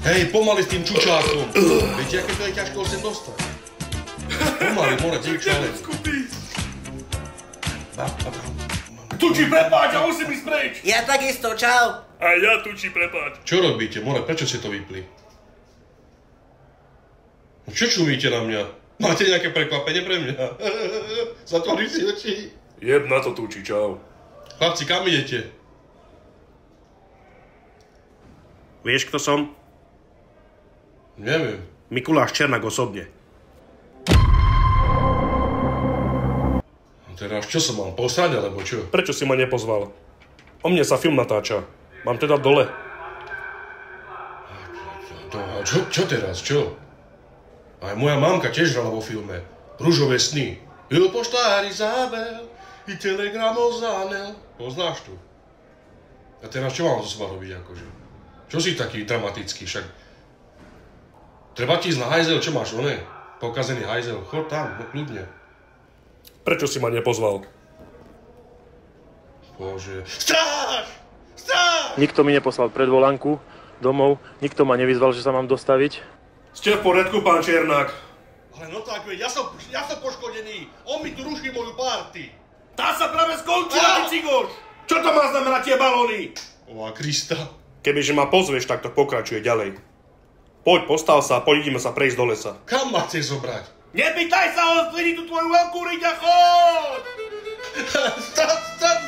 Hej, pomaly s tým čučákom. Viete, aké to je ťažko sem dostať? Pomaly, more, dievčale. Tuči, prepáč, ja musím ísť preč. Ja takisto, čau. A ja, Tuči, prepáč. Čo robíte, more, prečo ste to vypli? Čo čumíte na mňa? Máte nejaké prekvapenie pre mňa? Zatvoríš si oči? Jeb na to, Tuči, čau. Chlapci, kam idete? Vieš, kto som? Neviem. Mikuláš Černák osobne. Teraz čo som mal posrať, alebo čo? Prečo si ma nepozval? O mne sa film natáča. Mám teda dole. A čo teraz, čo? Aj moja mamka tiež hrala vo filme. Ružové sny. Il poštár Izabel, i telegram ozánel. Poznáš tu? A teraz čo mám zo seba robiť, akože? Čo si taký dramatický, však? Treba ti ísť na hajzel, čo máš, oné? Pokazený hajzel, chod tam, no kľudne. Prečo si ma nepozval? Bože. Stráž! Stráž! Nikto mi neposlal predvolanku domov, nikto ma nevyzval, že sa mám dostaviť. Ste v poriadku, pán Černák? Ale no tak veď, ja som poškodený. On mi tu ruší moju party. Tá sa práve skončila, ty cigoš! Čo to má znamenať tie balóny? O a Krista. Kebyže ma pozveš, tak to pokračuje ďalej. Poď, postav sa a poďme sa prejsť do lesa. Kam ma chceš zobrať? Nepýtaj sa, on splní tú tvoju veľkú riť a chod! Stať,